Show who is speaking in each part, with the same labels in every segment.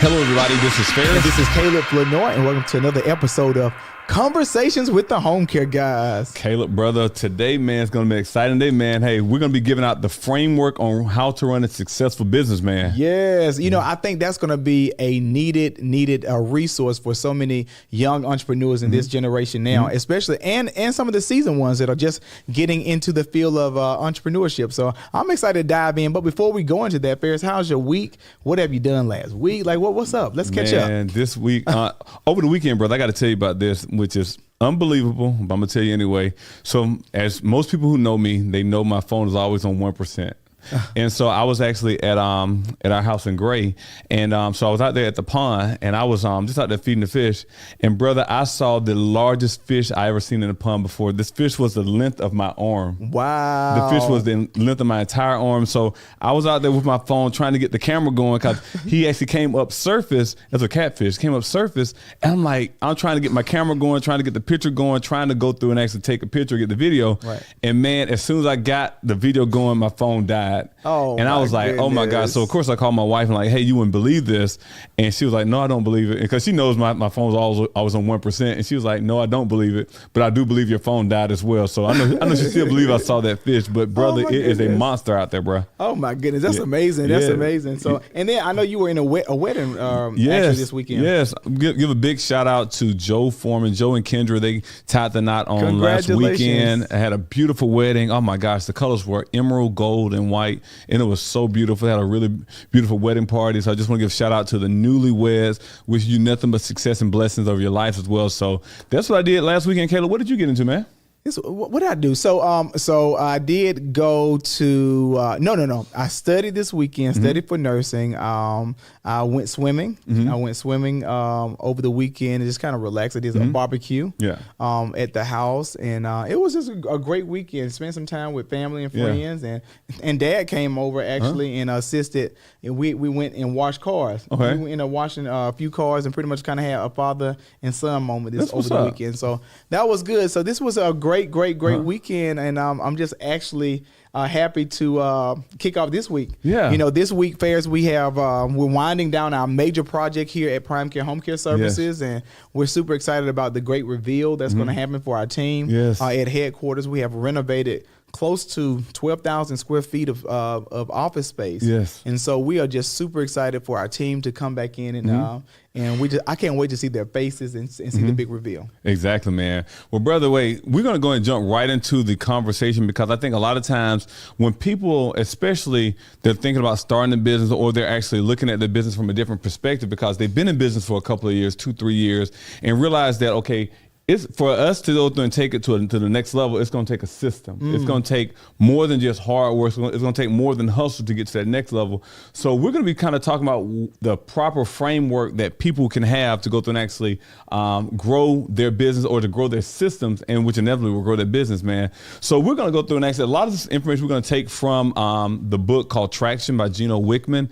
Speaker 1: Hello, everybody. This is Ferris.
Speaker 2: And this is Caleb Lenoir, and welcome to another episode of Conversations with the Homecare Guyz.
Speaker 1: Caleb, brother, today, man, it's going to be an exciting day, man. Hey, we're going to be giving out the framework on how to run a successful business, man.
Speaker 2: Yes. You know, I think that's going to be a needed resource for so many young entrepreneurs in this generation now, especially, and some of the seasoned ones that are just getting into the field of entrepreneurship. So I'm excited to dive in. But before we go into that, Ferris, how's your week? What have you done last week? Like, what's up? Let's catch up.
Speaker 1: Man, this week, over the weekend, brother, I got to tell you about this, which is unbelievable, but I'm going to tell you anyway. So as most people who know me, they know my phone is always on 1%. And so I was actually at our house in Gray, and so I was out there at the pond, and I was just out there feeding the fish. And brother, I saw the largest fish I ever seen in a pond before. This fish was the length of my arm.
Speaker 2: Wow.
Speaker 1: The fish was the length of my entire arm. So I was out there with my phone trying to get the camera going because he actually came up surface as a catfish, came up surface, and I'm trying to get my camera going, trying to get the picture going, trying to go through and actually take a picture, get the video.
Speaker 2: Right.
Speaker 1: And man, as soon as I got the video going, my phone died.
Speaker 2: Oh,
Speaker 1: and I was like, oh my God. So of course I called my wife and like, hey, you wouldn't believe this. And she was like, no, I don't believe it. Because she knows my phone was always on 1%. And she was like, no, I don't believe it. But I do believe your phone died as well. So I know she still believes I saw that fish. But brother, it is a monster out there, bro.
Speaker 2: Oh my goodness. That's amazing. That's amazing. So, and then I know you were in a wedding actually this weekend.
Speaker 1: Yes. Give a big shout out to Joe Foreman, Joe and Kendra. They tied the knot on last weekend. I had a beautiful wedding. Oh my gosh. The colors were emerald, gold, and white. And it was so beautiful. They had a really beautiful wedding party. So I just want to give a shout out to the newlyweds. Wish you nothing but success and blessings over your life as well. So that's what I did last weekend. Caleb, what did you get into, man?
Speaker 2: What did I do? So I did go to no. I studied this weekend. Studied for nursing. I went swimming. I went swimming over the weekend and just kind of relaxed. I did a barbecue. At the house, and it was just a great weekend. Spent some time with family and friends, and Dad came over actually and assisted. And we went and washed cars.
Speaker 1: Okay.
Speaker 2: We ended up washing a few cars and pretty much kind of had a father and son moment over the weekend. So that was good. So this was a great weekend, and I'm just actually happy to kick off this week. Yeah, you know, this week, Ferris, we have we're winding down our major project here at PrimeCare Homecare Services, and we're super excited about the great reveal that's going to happen for our team. Yes, at headquarters, we have renovated close to 12,000 square feet of office space. Yes, and so we are just super excited for our team to come back in and I can't wait to see their faces and see the big reveal.
Speaker 1: Exactly, man. Well, brother, we're going to go and jump right into the conversation, because I think a lot of times when people, especially they're thinking about starting a business, or they're actually looking at the business from a different perspective because they've been in business for a couple of years, 2-3 years, and realize that, okay, it's for us to go through and take it to the next level. It's going to take a system. It's going to take more than just hard work. It's going to take more than hustle to get to that next level. So we're going to be kind of talking about the proper framework that people can have to go through and actually grow their business, or to grow their systems, and which inevitably will grow their business, man. So we're going to go through and actually, a lot of this information we're going to take from the book called Traction by Gino Wickman.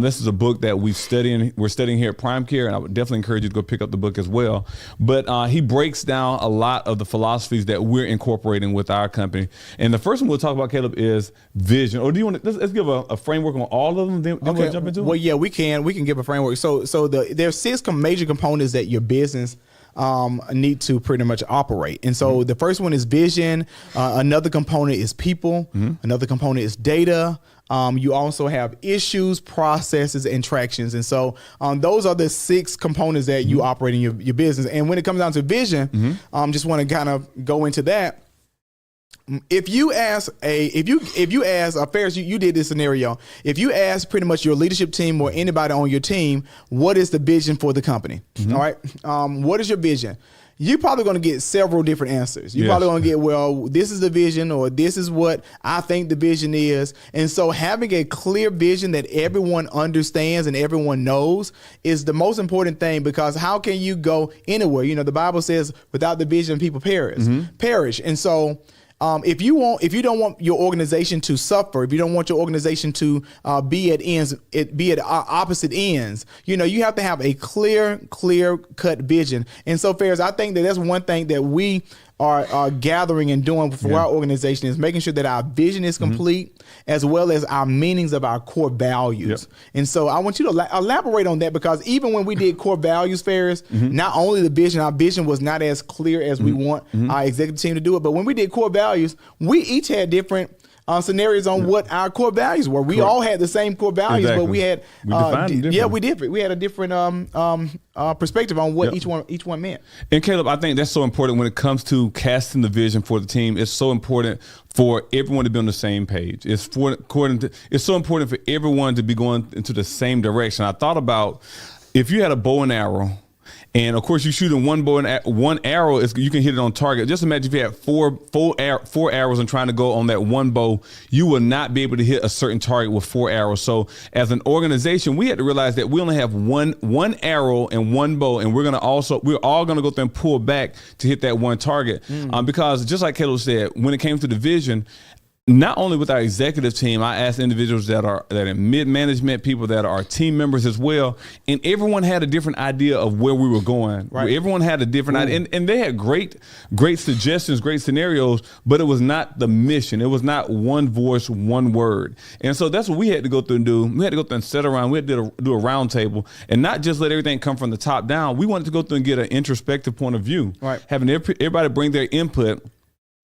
Speaker 1: This is a book that we're studying here at PrimeCare, and I would definitely encourage you to go pick up the book as well. But he breaks down a lot of the philosophies that we're incorporating with our company. And the first one we'll talk about, Caleb, is vision. Or do you want to let's give a framework on all of them, then we'll jump into it?
Speaker 2: Well, yeah, we can give a framework. So there's 6 major components that your business need to pretty much operate. And so the first one is vision. Another component is people. Another component is data. You also have issues, processes, and tractions. And so those are the 6 components that you operate in your business. And when it comes down to vision, just want to kind of go into that. If you ask Ferris, you did this scenario. If you ask pretty much your leadership team or anybody on your team, what is the vision for the company? All right. What is your vision? You're probably going to get several different answers. You're probably going to get, well, this is the vision, or this is what I think the vision is. And so having a clear vision that everyone understands and everyone knows is the most important thing, because how can you go anywhere? You know, the Bible says without the vision, people perish. And so if you don't want your organization to suffer, if you don't want your organization to be at opposite ends, you know, you have to have a clear cut vision. And so, Ferris, I think that's one thing that we are gathering and doing for our organization is making sure that our vision is complete, as well as our meanings of our core values. And so I want you to elaborate on that, because even when we did core values fairs, not only the vision, our vision was not as clear as we want our executive team to do it, but when we did core values, we each had different scenarios on what our core values were. We all had the same core values, but we had we had a different perspective on what each one meant.
Speaker 1: And Caleb, I think that's so important when it comes to casting the vision for the team. It's so important for everyone to be on the same page. It's so important for everyone to be going into the same direction. I thought about if you had a bow and arrow, and of course, you shoot in one bow and one arrow, you can hit it on target. Just imagine if you had four arrows and trying to go on that one bow, you will not be able to hit a certain target with 4 arrows. So as an organization, we had to realize that we only have one arrow and one bow, and we're all going to go through and pull back to hit that one target. Because just like Caleb said, when it came to the vision, not only with our executive team, I asked individuals that are in mid-management, people that are team members as well, and everyone had a different idea of where we were going. Right. Everyone had a different idea, and they had great suggestions, great scenarios, but it was not the mission. It was not one voice, one word. And so that's what we had to go through and do. We had to go through and sit around. We had to do a round table and not just let everything come from the top down. We wanted to go through and get an introspective point of view, having everybody bring their input.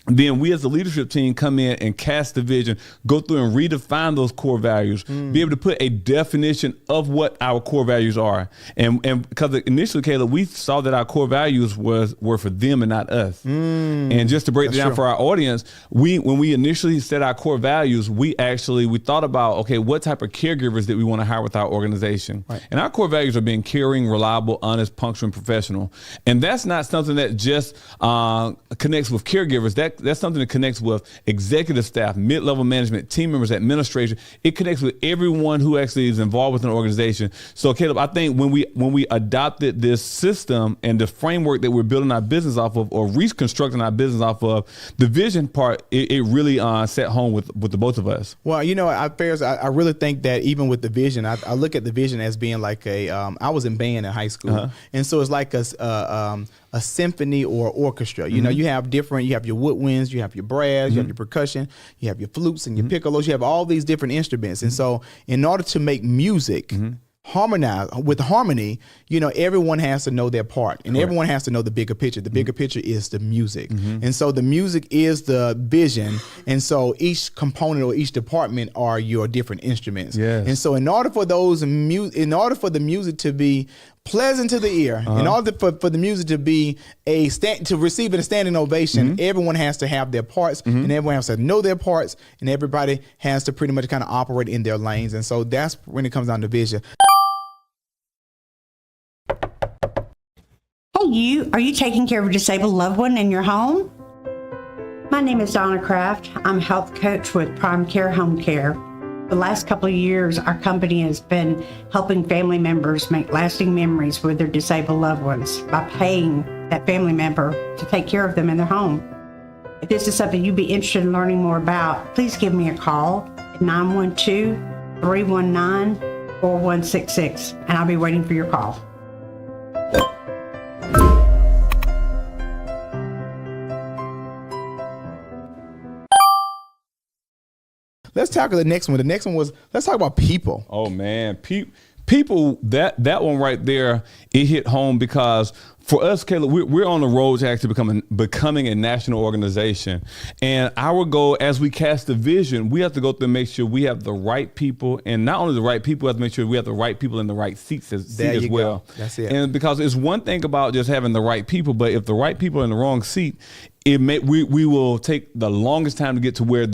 Speaker 1: Then we as the leadership team come in and cast the vision, go through and redefine those core values, be able to put a definition of what our core values are. And because initially, Caleb, we saw that our core values were for them and not us. And just to break it down for our audience, when we initially set our core values, we thought about, okay, what type of caregivers that we want to hire with our organization. Right. And our core values are being caring, reliable, honest, punctual, and professional. And that's not something that just connects with caregivers. That's something that connects with executive staff, mid-level management, team members, administration. It connects with everyone who actually is involved with an organization. So, Caleb, I think when we adopted this system and the framework that we're building our business off of, or reconstructing our business off of, the vision part, it really set home with the both of us.
Speaker 2: Well, I really think that even with the vision, I look at the vision as being like I was in band in high school, and so it's like a symphony or orchestra. You know, you have your woodwinds, you have your brass, you have your percussion, you have your flutes and your piccolos, you have all these different instruments. And so in order to make music harmonize with harmony, everyone has to know their part, and everyone has to know the bigger picture. The bigger picture is the music. And so the music is the vision. And so each component or each department are your different instruments. Yes. And so in order for the music to be pleasant to the ear, in order for the music to be to receive a standing ovation, everyone has to have their parts, and everyone has to know their parts, and everybody has to pretty much kind of operate in their lanes. And so that's when it comes down to vision.
Speaker 3: Hey, are you taking care of a disabled loved one in your home? My name is Donna Kraft. I'm a health coach with Prime Care Homecare. The last couple of years, our company has been helping family members make lasting memories with their disabled loved ones by paying that family member to take care of them in their home. If this is something you'd be interested in learning more about, please give me a call at 912-319-4166, and I'll be waiting for your call.
Speaker 2: Let's talk about the next one. The next one was, let's talk about people.
Speaker 1: Oh man, people. That one right there, it hit home because for us, Caleb, we're on the road to actually becoming a national organization. And our goal, as we cast the vision, we have to go through and make sure we have the right people, and not only the right people, we have to make sure we have the right people in the right seats as well.
Speaker 2: That's it.
Speaker 1: And because it's one thing about just having the right people, but if the right people are in the wrong seat, we will take the longest time to get to where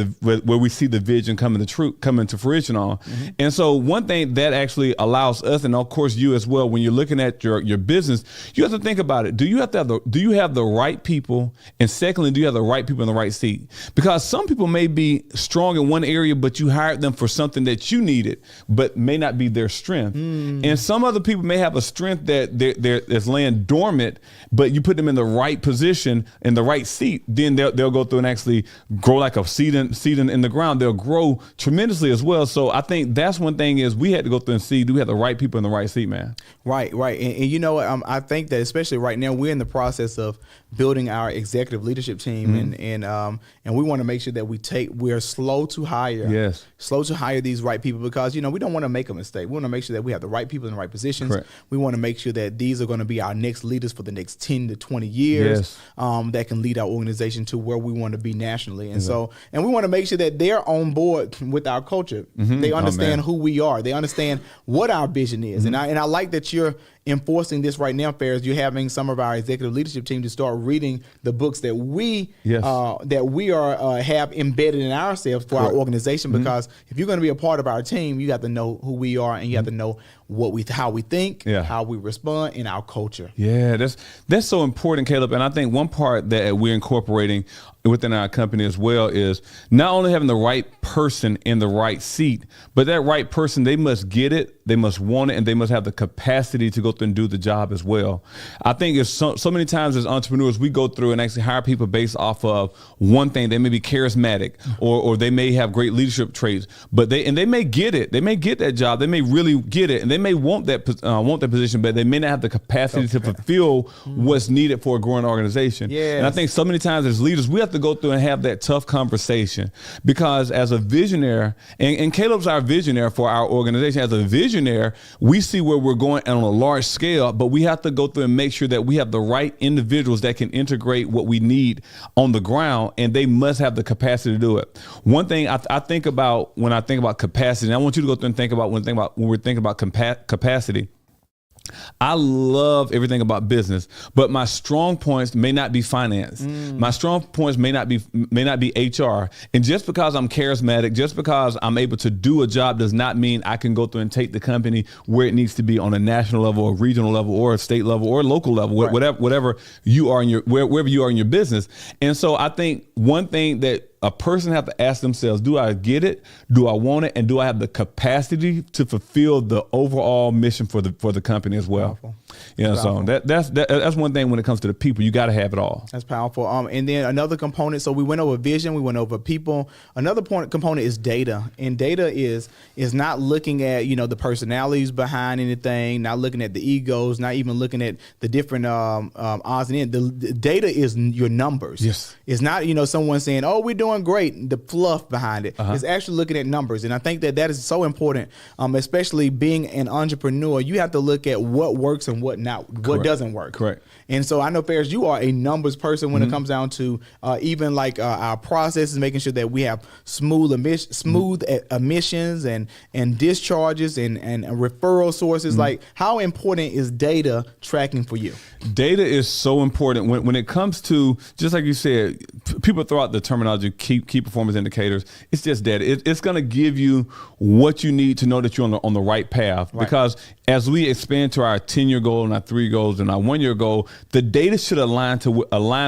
Speaker 1: we see the vision come into fruition on. And so one thing that actually allows us, and of course you as well, when you're looking at your business, you have to think about it. Do you have the right people? And secondly, do you have the right people in the right seat? Because some people may be strong in one area, but you hired them for something that you needed, but may not be their strength. And some other people may have a strength that's laying dormant, but you put them in the right position, in the right seat, then they'll go through and actually grow like a seed in the ground. They'll grow tremendously as well. So I think that's one thing is we had to go through and see, do we have the right people in the right seat, man?
Speaker 2: Right. And you know what? I think that especially right now, we're in the process of building our executive leadership team, and we want to make sure that we're slow to hire.
Speaker 1: Yes.
Speaker 2: Slow to hire these right people, because, we don't want to make a mistake. We want to make sure that we have the right people in the right positions.
Speaker 1: Correct.
Speaker 2: We want to make sure that these are going to be our next leaders for the next 10 to 20 years, that can lead our organization to where we want to be nationally. And and we want to make sure that they're on board with our culture. They understand who we are. They understand what our vision is. And I like that you're enforcing this right now, Ferris. You're having some of our executive leadership team to start reading the books that we have embedded in ourselves for our organization. Because if you're going to be a part of our team, you got to know who we are, and you have to know how we think, how we respond, and our culture.
Speaker 1: Yeah, that's so important, Caleb. And I think one part that we're incorporating within our company as well is not only having the right person in the right seat, but that right person, they must get it, they must want it, and they must have the capacity to go through and do the job as well. I think it's so many times as entrepreneurs, we go through and actually hire people based off of one thing. They may be charismatic, or they may have great leadership traits, but they may get it. They may get that job. They may really get it, and they may want that position, but they may not have the capacity to fulfill what's needed for a growing organization.
Speaker 2: Yes.
Speaker 1: And I think so many times as leaders, we have to go through and have that tough conversation, because as a visionary, and Caleb's our visionary for our organization, as a visionary, we see where we're going on a large scale, but we have to go through and make sure that we have the right individuals that can integrate what we need on the ground, and they must have the capacity to do it. One thing I think about when I think about capacity, and I want you to go through and think about when we're thinking about capacity. I love everything about business, but my strong points may not be finance. My strong points may not be HR. And just because I'm charismatic, just because I'm able to do a job, does not mean I can go through and take the company where it needs to be on a national level, or regional level, or a state level, or a local level, whatever you are wherever you are in your business. And so I think one thing that a person have to ask themselves, do I get it? Do I want it? And do I have the capacity to fulfill the overall mission for the company as well?
Speaker 2: Powerful.
Speaker 1: So that's one thing when it comes to the people. You got to have it all.
Speaker 2: That's powerful. And then another component. So we went over vision. We went over people. Another component is data. And data is not looking at the personalities behind anything, not looking at the egos, not even looking at the different odds and ends. The data is your numbers.
Speaker 1: Yes.
Speaker 2: It's not someone saying, "Oh, we're doing great." The fluff behind it. It's actually looking at numbers. And I think that is so important, especially being an entrepreneur. You have to look at what works and what doesn't work.
Speaker 1: Correct.
Speaker 2: And so I know, Ferris, you are a numbers person when it comes down to even like our processes, making sure that we have smooth emissions and discharges and referral sources. Like, how important is data tracking for you?
Speaker 1: Data is so important when it comes to, just like you said, people throw out the terminology key performance indicators. It's just data. It's going to give you what you need to know that you're on the right path. Right. Because as we expand to our 10-year goal and our 3 goals and our 1-year goal, the data should align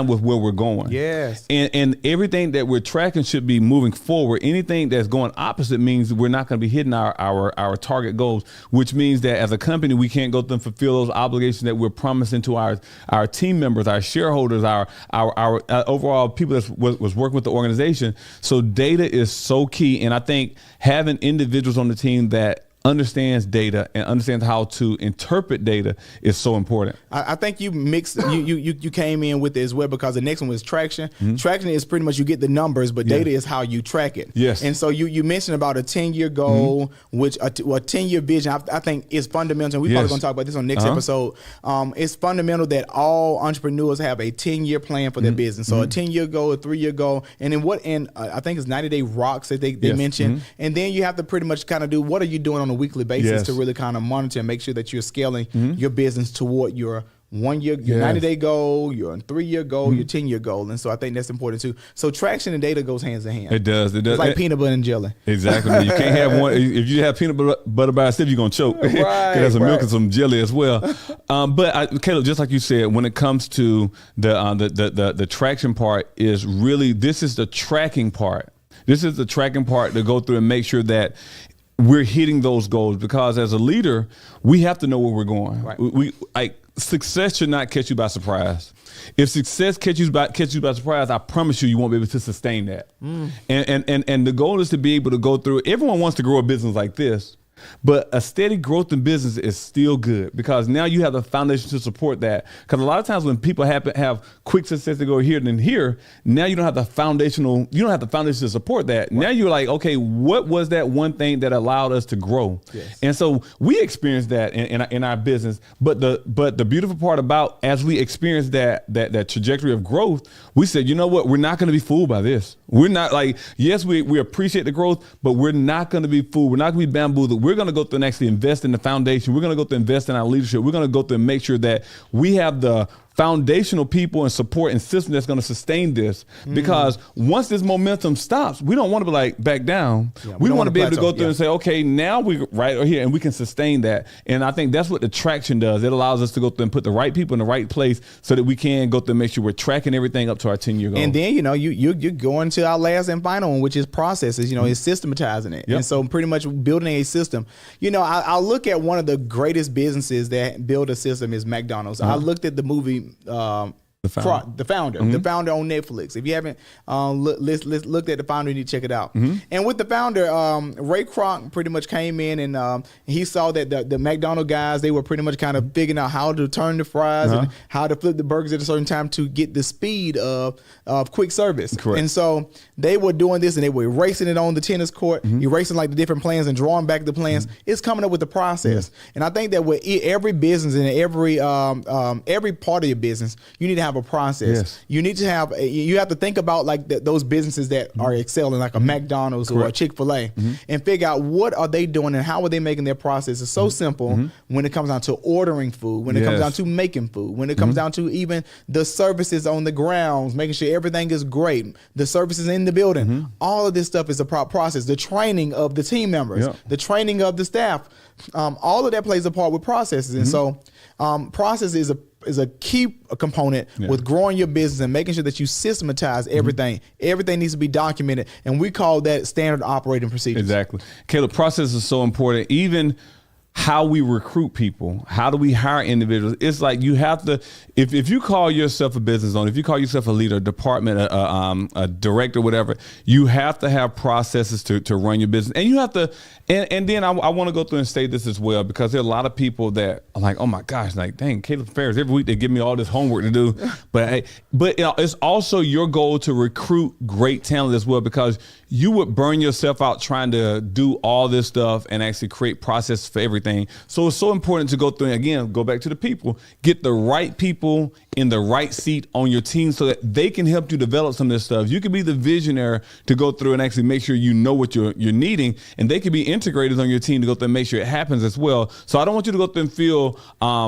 Speaker 1: with where we're going.
Speaker 2: Yes.
Speaker 1: And everything that we're tracking should be moving forward. Anything that's going opposite means we're not going to be hitting our target goals, which means that as a company, we can't go through and fulfill those obligations that we're promising to our team members, our shareholders, our overall people that was working with the organization. So data is so key. And I think having individuals on the team that understands data and understands how to interpret data is so important.
Speaker 2: I think you mixed you came in with it as well, because the next one was traction. Traction is pretty much you get the numbers, but data is how you track it.
Speaker 1: Yes.
Speaker 2: And so you mentioned about a 10-year goal, which a 10-year vision I think is fundamental. We're probably going to talk about this on the next episode. It's fundamental that all entrepreneurs have a 10-year plan for their business. So a 10-year goal, a 3-year goal, and then I think it's 90-day rocks that they mentioned. And then you have to pretty much kind of do, what are you doing on a weekly basis to really kind of monitor and make sure that you're scaling your business toward your 1-year, your 90-day goal, your 3-year goal, your 10-year goal. And so I think that's important too. So traction and data goes hands in hand.
Speaker 1: It does. It's
Speaker 2: like peanut butter and jelly.
Speaker 1: Exactly. You can't have one. If you have peanut butter by itself, you're going to choke. Right. There's some milk and some jelly as well. But Caleb, just like you said, when it comes to the traction part, is really, this is the tracking part. This is the tracking part to go through and make sure that we're hitting those goals, because as a leader, we have to know where we're going.
Speaker 2: Right.
Speaker 1: We like, success should not catch you by surprise. If success catches you by surprise, I promise you won't be able to sustain that. And the goal is to be able to go through. Everyone wants to grow a business like this, but a steady growth in business is still good, because now you have the foundation to support that. Because a lot of times when people have quick success, they go here and then here. Now you don't have the foundation to support that. Right. Now you're like, okay, what was that one thing that allowed us to grow? Yes. And so we experienced that in our business. But the beautiful part about, as we experienced that trajectory of growth, we said, you know what, we're not going to be fooled by this. We're not like, yes, we appreciate the growth, but we're not going to be fooled. We're not going to be bamboozled. We're going to go through and actually invest in the foundation. We're going to go through and invest in our leadership. We're going to go through and make sure that we have the foundational people and support and system that's going to sustain this. Because once this momentum stops, we don't want to be like back down. Yeah, we want to be able to go through and say, okay, now we're right here and we can sustain that. And I think that's what the traction does. It allows us to go through and put the right people in the right place so that we can go through and make sure we're tracking everything up to our 10-year goal.
Speaker 2: And then, you're going to our last and final one, which is processes, is systematizing it. Yep. And so pretty much building a system. I'll look at one of the greatest businesses that build a system is McDonald's. I looked at the movie, The Founder on Netflix. If you haven't looked at The Founder, you need to check it out. And with The Founder, Ray Kroc pretty much came in and he saw that the McDonald's guys, they were pretty much kind of figuring out how to turn the fries and how to flip the burgers at a certain time to get the speed of quick service. Correct. And so they were doing this and they were erasing it on the tennis court, erasing like the different plans and drawing back the plans. It's coming up with the process. And I think that with every business and every part of your business, you need to have a process. Yes. You need to have, you have to think about like those businesses that are excelling, like a McDonald's or a Chick-fil-A, and figure out what are they doing and how are they making their process. It's so simple when it comes down to ordering food, when it comes down to making food, when it comes down to even the services on the grounds, making sure everything is great, the services in the building. All of this stuff is a process. The training of the team members, the training of the staff, all of that plays a part with processes. And so process is a key component with growing your business and making sure that you systematize everything. Everything needs to be documented, and we call that standard operating procedures. Exactly.
Speaker 1: Caleb, process is so important. Even how we recruit people, how do we hire individuals? It's like you have to, if you call yourself a business owner, if you call yourself a leader, a department, a director, whatever, you have to have processes to run your business. And you have to, and then I want to go through and say this as well, because there are a lot of people that are like, oh my gosh, like, dang, Caleb Ferris, every week they give me all this homework to do. But it's also your goal to recruit great talent as well, because you would burn yourself out trying to do all this stuff and actually create processes for everything. So it's so important to go through and, again, go back to the people, get the right people in the right seat on your team so that they can help you develop some of this stuff. You can be the visionary to go through and actually make sure you know what you're needing, and they can be integrators on your team to go through and make sure it happens as well. So I don't want you to go through and feel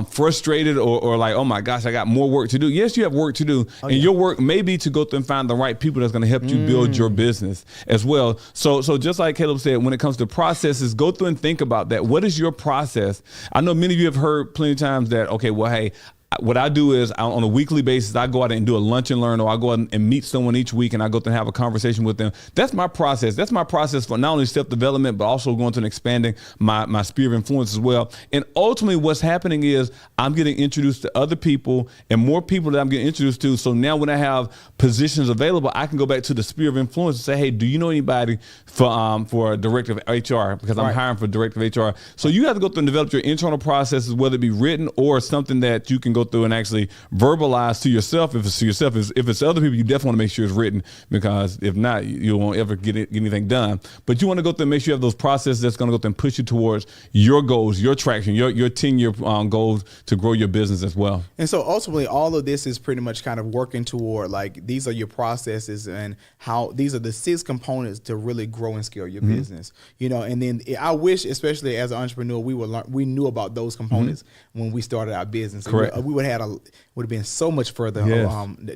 Speaker 1: frustrated or like, oh my gosh, I got more work to do. Yes, you have work to do, and your work may be to go through and find the right people that's going to help you build your business as well. So just like Caleb said, when it comes to processes, go through and think about that. What is your process? I know many of you have heard plenty of times that, okay, well, hey, what I do is on a weekly basis, I go out and do a lunch and learn, or I go out and meet someone each week and I go through and have a conversation with them. That's my process. That's my process for not only self-development, but also going to and expanding my sphere of influence as well. And ultimately what's happening is I'm getting introduced to other people and more people that I'm getting introduced to. So now when I have positions available, I can go back to the sphere of influence and say, hey, do you know anybody for a director of HR? Because I'm hiring for director of HR. So you have to go through and develop your internal processes, whether it be written or something that you can go through and actually verbalize to yourself. If it's to yourself, if it's to other people, you definitely want to make sure it's written, because if not, you won't ever get anything done. But you want to go through and make sure you have those processes that's going to go through and push you towards your goals, your traction, your 10-year goals to grow your business as well.
Speaker 2: And so ultimately, all of this is pretty much kind of working toward, like, these are your processes and how these are the 6 components to really grow and scale your business. And then I wish, especially as an entrepreneur, we knew about those components when we started our business.
Speaker 1: Correct.
Speaker 2: We would have been so much further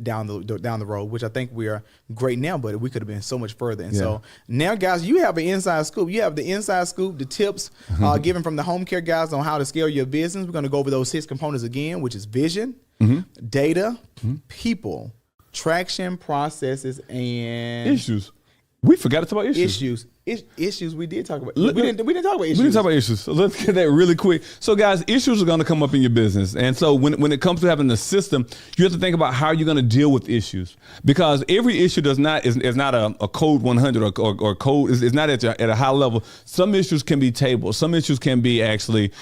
Speaker 2: down the road, which I think we are great now, but we could have been so much further. And so now, guys, you have an inside scoop. You have the inside scoop, the tips given from the Homecare Guyz on how to scale your business. We're going to go over those 6 components again, which is vision, data, people, traction, processes, and
Speaker 1: issues. We forgot to talk about issues.
Speaker 2: Issues we did talk about. We didn't talk about issues.
Speaker 1: We didn't talk about issues. So let's get that really quick. So guys, issues are going to come up in your business. And so when it comes to having a system, you have to think about how you're going to deal with issues, because every issue is not a code 100 or code is not at a high level. Some issues can be tabled. Some issues can be actually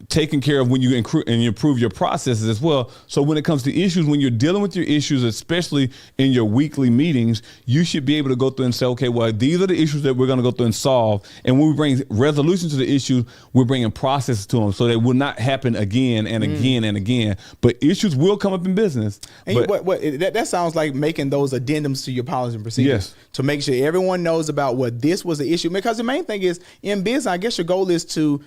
Speaker 1: taken care of when you improve your processes as well. So when it comes to issues, when you're dealing with your issues, especially in your weekly meetings, you should be able to go through and say, okay, well, these are the issues that we're going to go through and solve. And when we bring resolution to the issue, we're bringing processes to them so they will not happen again and again and again. But issues will come up in business.
Speaker 2: And that sounds like making those addendums to your policy and procedures.
Speaker 1: Yes.
Speaker 2: To make sure everyone knows about what this was the issue. Because the main thing is in business, I guess your goal is to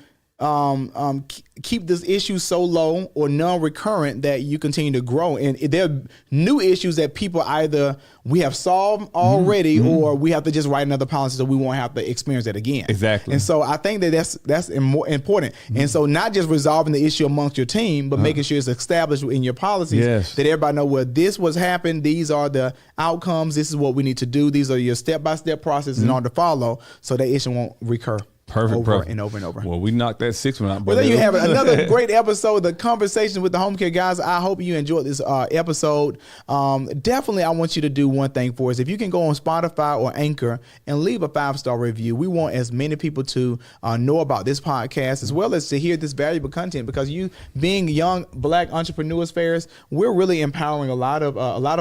Speaker 2: keep this issue so low or non-recurrent that you continue to grow. And there are new issues that people either we have solved already or we have to just write another policy so we won't have to experience that again.
Speaker 1: Exactly.
Speaker 2: And so I think that's more important. And so not just resolving the issue amongst your team, but making sure it's established in your policies that everybody know, well, this was happened. These are the outcomes. This is what we need to do. These are your step-by-step processes in order to follow so that issue won't recur.
Speaker 1: Perfect.
Speaker 2: And over and over.
Speaker 1: Well, we knocked that 6th one out.
Speaker 2: Well, there you have it. Another great episode, the conversation with the Homecare Guyz. I hope you enjoyed this episode. Definitely, I want you to do one thing for us. If you can go on Spotify or Anchor and leave a 5-star review, we want as many people to know about this podcast as well as to hear this valuable content, because you being young Black entrepreneurs, Ferris, we're really empowering a lot of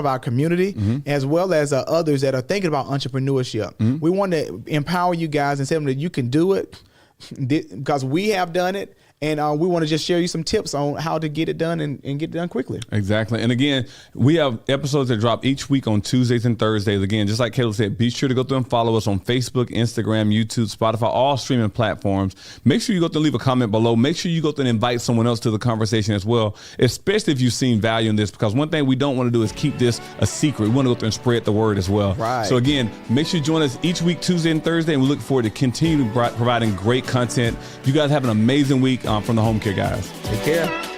Speaker 2: our community as well as others that are thinking about entrepreneurship. We want to empower you guys and say that you can do it, because we have done it, and we want to just share you some tips on how to get it done and get it done quickly.
Speaker 1: Exactly. And again, we have episodes that drop each week on Tuesdays and Thursdays. Again, just like Caleb said, be sure to go through and follow us on Facebook, Instagram, YouTube, Spotify, all streaming platforms. Make sure you go through and leave a comment below. Make sure you go through and invite someone else to the conversation as well, especially if you've seen value in this, because one thing we don't want to do is keep this a secret. We want to go through and spread the word as well.
Speaker 2: Right.
Speaker 1: So again, make sure you join us each week, Tuesday and Thursday, and we look forward to continue providing great content. You guys have an amazing week from the Homecare Guyz.
Speaker 2: Take care.